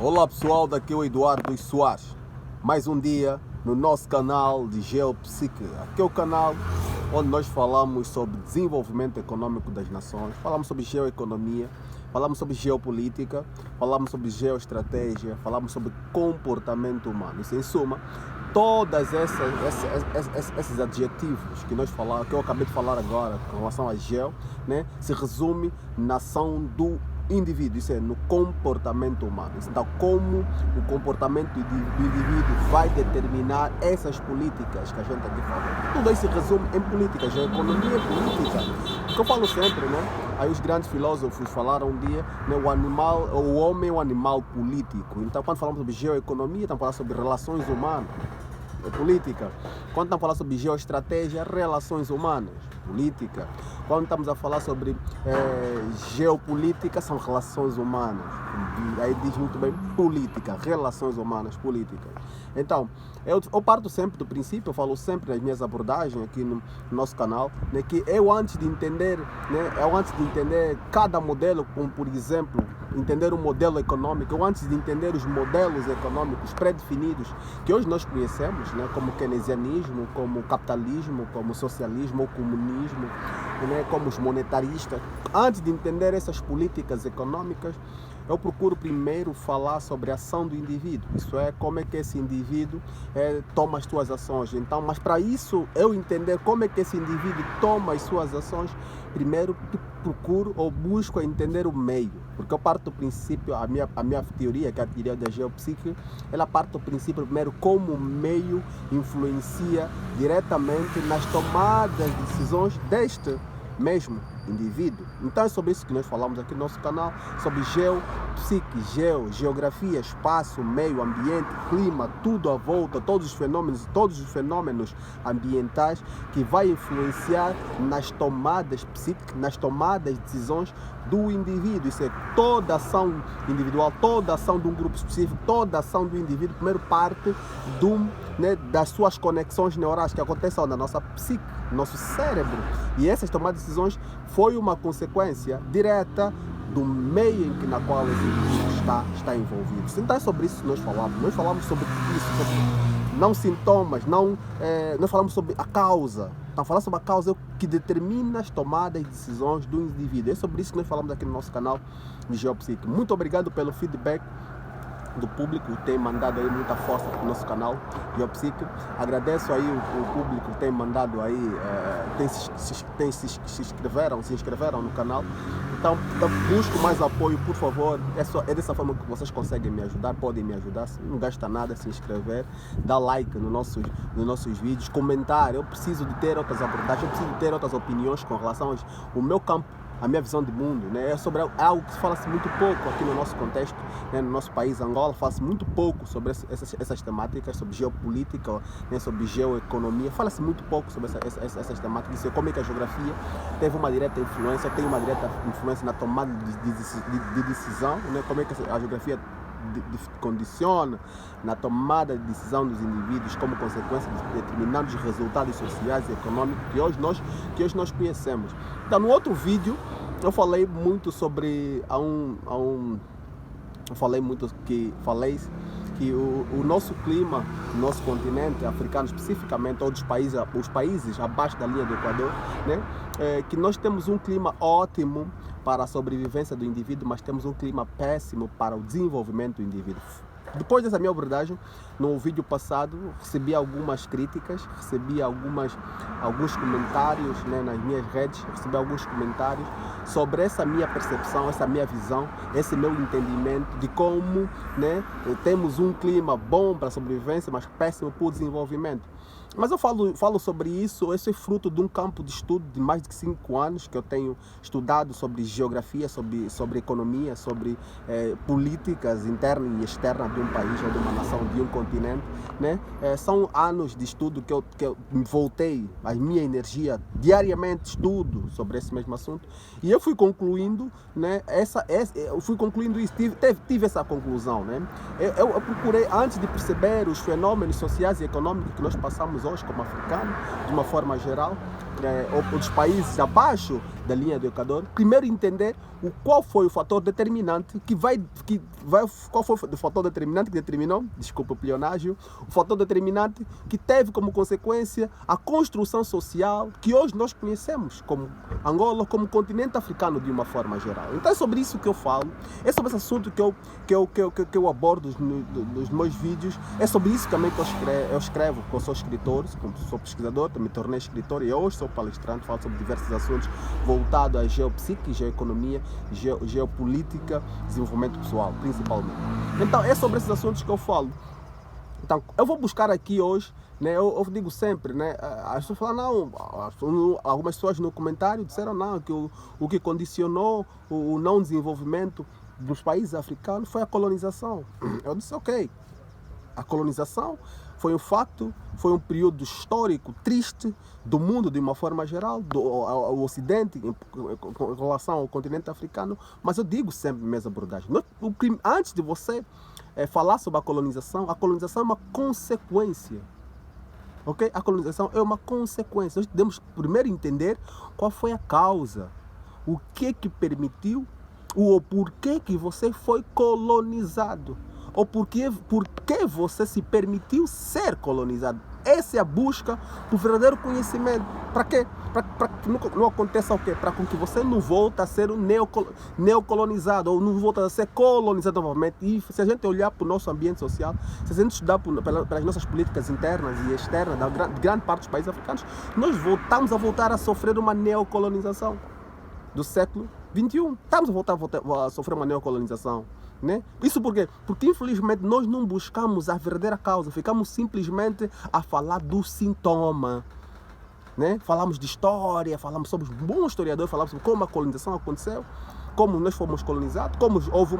Olá pessoal, daqui é o Eduardo Soares. Mais um dia no nosso canal de Geopsique. Aqui é o canal onde nós falamos sobre desenvolvimento econômico das nações, falamos sobre geoeconomia, falamos sobre geopolítica, falamos sobre geoestratégia, falamos sobre comportamento humano. Isso, em suma, todas esses adjetivos que que eu acabei de falar agora com relação a geo, né, se resume na ação do indivíduo, isso é, no comportamento humano. Então, como o comportamento do indivíduo vai determinar essas políticas que a gente aqui fala. Tudo isso se resume em políticas, a economia é política. O que eu falo sempre, né? Aí os grandes filósofos falaram um dia, né, o homem é um animal político. Então, quando falamos sobre geoeconomia, estamos falando sobre relações humanas, política. Quando estamos a falar sobre geoestratégia, relações humanas, política. Quando estamos a falar sobre geopolítica, são relações humanas. E aí diz muito bem política, relações humanas, política. Então, eu parto sempre do princípio, eu falo sempre nas minhas abordagens aqui no nosso canal, né, que antes de entender cada modelo, como por exemplo, entender o modelo econômico, ou antes de entender os modelos econômicos pré-definidos que hoje nós conhecemos, né, como keynesianismo, como capitalismo, como socialismo ou comunismo, né, como os monetaristas, antes de entender essas políticas econômicas, eu procuro primeiro falar sobre a ação do indivíduo, isso é, como é que esse indivíduo toma as suas ações. Então, mas para isso, eu entender como é que esse indivíduo toma as suas ações, primeiro procuro ou busco entender o meio, porque eu parto do princípio, a minha teoria, que é a teoria da geopsique, ela parte do princípio primeiro como o meio influencia diretamente nas tomadas de decisões deste mesmo indivíduo. Então é sobre isso que nós falamos aqui no nosso canal, sobre geopsique, geografia, espaço, meio ambiente, clima, tudo à volta, todos os fenômenos ambientais que vai influenciar nas tomadas psíquicas, nas tomadas de decisões do indivíduo. Isso é, toda ação individual, toda ação de um grupo específico, toda ação do indivíduo, primeiro parte das suas conexões neurais que acontecem na nossa psique, no nosso cérebro. E essas tomadas de decisões foi uma consequência direta do meio na qual esse indivíduo está envolvido. Então é sobre isso que nós falamos sobre isso, sobre não sintomas, nós falamos sobre a causa. Então, falar sobre a causa é o que determina as tomadas de decisões do indivíduo. É sobre isso que nós falamos aqui no nosso canal de Geopsique. Muito obrigado pelo feedback do público, tem mandado aí muita força para o nosso canal Geopsique. Agradeço aí o público que tem mandado aí, se inscreveram no canal. Então busco mais apoio, por favor. É dessa forma que vocês conseguem me ajudar, podem me ajudar. Não gasta nada se inscrever, dar like nos nossos vídeos, comentar. Eu preciso de ter outras abordagens, eu preciso de ter outras opiniões com relação ao meu campo, a minha visão de mundo, né? É sobre algo que fala-se muito pouco aqui no nosso contexto, né? No nosso país, Angola, fala-se muito pouco sobre essas temáticas, sobre geopolítica, né? Sobre geoeconomia, fala-se muito pouco sobre essas temáticas. Isso é como é que a geografia teve uma direta influência, tem uma direta influência na tomada de decisão, né? Como é que a geografia condiciona na tomada de decisão dos indivíduos como consequência de determinados resultados sociais e econômicos que hoje nós conhecemos. Então, no outro vídeo eu falei muito sobre que o nosso clima, o nosso continente africano especificamente, ou os países abaixo da linha do Equador, né, que nós temos um clima ótimo para a sobrevivência do indivíduo, mas temos um clima péssimo para o desenvolvimento do indivíduo. Depois dessa minha abordagem, no vídeo passado, recebi algumas críticas, recebi alguns comentários, né, nas minhas redes, recebi alguns comentários sobre essa minha percepção, essa minha visão, esse meu entendimento de como, né, temos um clima bom para a sobrevivência, mas péssimo para o desenvolvimento. Mas eu falo sobre isso, esse é fruto de um campo de estudo de mais de 5 anos que eu tenho estudado sobre geografia, sobre economia, sobre políticas internas e externas de um país ou de uma nação, de um continente, né? São anos de estudo que eu me voltei, a minha energia, diariamente estudo sobre esse mesmo assunto, e eu fui concluindo, né, tive essa conclusão, né? Eu procurei, antes de perceber os fenômenos sociais e econômicos que nós passamos hoje como africanos, de uma forma geral, ou dos países abaixo da linha do Equador, primeiro entender qual foi o fator determinante qual foi o fator determinante que determinou, desculpa o pleonagem, o fator determinante que teve como consequência a construção social que hoje nós conhecemos como Angola, como continente africano de uma forma geral. Então é sobre isso que eu falo, é sobre esse assunto que eu abordo nos meus vídeos, é sobre isso também que eu escrevo, porque eu sou escritor, sou pesquisador, me tornei escritor e hoje sou palestrante, falo sobre diversos assuntos voltados à geopsique, geoeconomia, geopolítica, desenvolvimento pessoal, principalmente. Então é sobre esses assuntos que eu falo. Então eu vou buscar aqui hoje, né, eu digo sempre, né, as pessoas falam, algumas pessoas no comentário disseram não, que o que condicionou o não desenvolvimento dos países africanos foi a colonização. Eu disse ok, a colonização foi um facto, foi um período histórico triste do mundo de uma forma geral, ao Ocidente em relação ao continente africano, mas eu digo sempre nas minhas abordagens, antes de você falar sobre a colonização é uma consequência. Okay? A colonização é uma consequência. Nós temos primeiro entender qual foi a causa, o que permitiu, o porquê que você foi colonizado. Ou por que você se permitiu ser colonizado. Essa é a busca do verdadeiro conhecimento. Para quê? Para que não aconteça o quê? Para que você não volte a ser um neocolonizado, ou não volte a ser colonizado novamente. E se a gente olhar para o nosso ambiente social, se a gente estudar pelas nossas políticas internas e externas de grande parte dos países africanos, nós voltamos a voltar a sofrer uma neocolonização do século XXI. Estamos a voltar a sofrer uma neocolonização. Né? Isso por quê? Porque infelizmente nós não buscamos a verdadeira causa, ficamos simplesmente a falar do sintoma. Né? Falamos de história, somos um bom historiador, falamos sobre como a colonização aconteceu, como nós fomos colonizados, como houve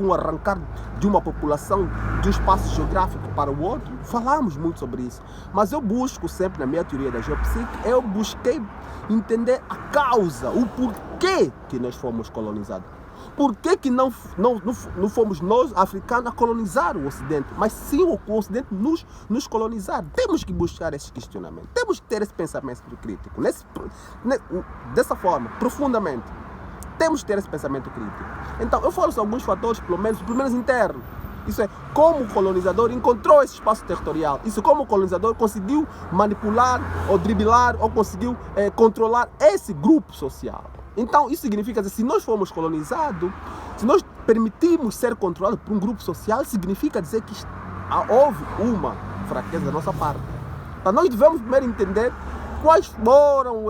um arrancar de uma população de um espaço geográfico para o outro. Falamos muito sobre isso, mas eu busco sempre, na minha teoria da geopsique, eu busquei entender a causa, o porquê que nós fomos colonizados. Por que não fomos nós, africanos, a colonizar o Ocidente, mas sim o Ocidente nos colonizar? Temos que buscar esse questionamento, temos que ter esse pensamento crítico, dessa forma, profundamente. Temos que ter esse pensamento crítico. Então, eu falo sobre alguns fatores, pelo menos internos. Isso é, como o colonizador encontrou esse espaço territorial. Isso, como o colonizador conseguiu manipular, ou driblar, ou conseguiu controlar esse grupo social. Então, isso significa que se nós fomos colonizados, se nós permitimos ser controlados por um grupo social, significa dizer que houve uma fraqueza da nossa parte. Então, nós devemos primeiro entender quais foram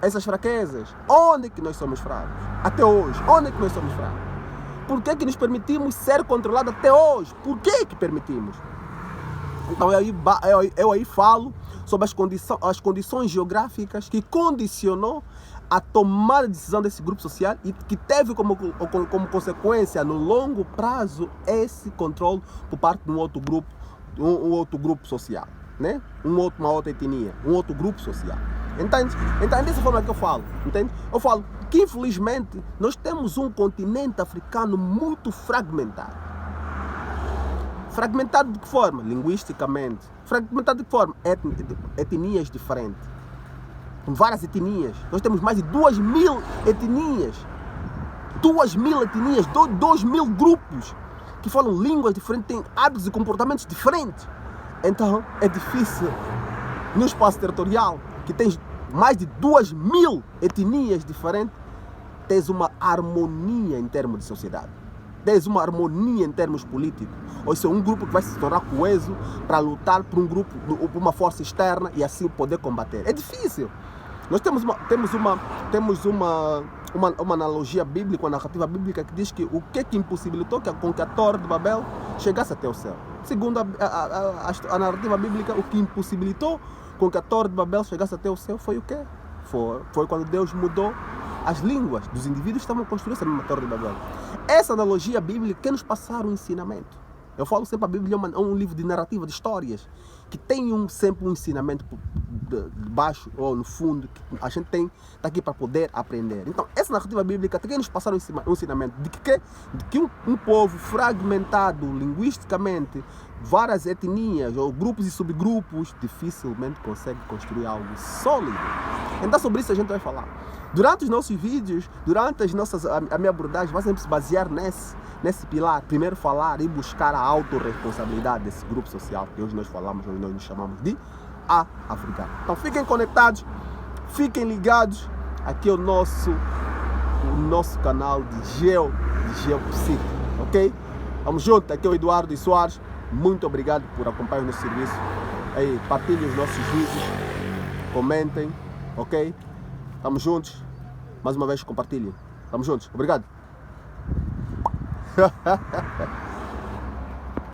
essas fraquezas. Onde é que nós somos fracos? Até hoje. Onde é que nós somos fracos? Por que nos permitimos ser controlados até hoje? Por que permitimos? Então, eu aí falo sobre as condições geográficas que condicionou a tomada de decisão desse grupo social e que teve como consequência, no longo prazo, esse controle por parte de um outro grupo social, né? Uma outra etnia, um outro grupo social. Entende? Então é dessa forma que eu falo, entende? Eu falo que, infelizmente, nós temos um continente africano muito fragmentado. Fragmentado de que forma? Linguisticamente. Fragmentado de que forma? Etnias diferentes. Várias etnias. Nós temos mais de 2.000 etnias. 2.000 etnias, 2.000 grupos que falam línguas diferentes, têm hábitos e comportamentos diferentes. Então é difícil, no espaço territorial, que tens mais de 2.000 etnias diferentes, tens uma harmonia em termos de sociedade. Tens uma harmonia em termos políticos. Ou seja, um grupo que vai se tornar coeso para lutar por um grupo, por uma força externa e assim poder combater. É difícil. Nós temos uma analogia bíblica, uma narrativa bíblica que diz que o que impossibilitou com que a Torre de Babel chegasse até o céu. Segundo a narrativa bíblica, o que impossibilitou com que a Torre de Babel chegasse até o céu foi o quê? Foi quando Deus mudou as línguas dos indivíduos que estavam construindo essa mesma Torre de Babel. Essa analogia bíblica quer nos passar um ensinamento. Eu falo sempre, a Bíblia é um livro de narrativa, de histórias, que tem sempre um ensinamento de baixo ou no fundo, que a gente está aqui para poder aprender. Então, essa narrativa bíblica tem que nos passar um ensinamento de que um povo fragmentado linguisticamente, várias etnias ou grupos e subgrupos, dificilmente consegue construir algo sólido. Então, sobre isso a gente vai falar. Durante os nossos vídeos, durante a minha abordagem, vai sempre se basear nesse pilar. Primeiro falar e buscar a autorresponsabilidade desse grupo social que hoje nós falamos, hoje nós nos chamamos de africano. Então fiquem conectados, fiquem ligados. Aqui é o nosso canal de Geopsique, ok? Vamos junto, aqui é o Eduardo Soares. Muito obrigado por acompanhar o nosso serviço. Aí, partilhem os nossos vídeos, comentem, ok? Estamos juntos. Mais uma vez, compartilhem. Estamos juntos. Obrigado.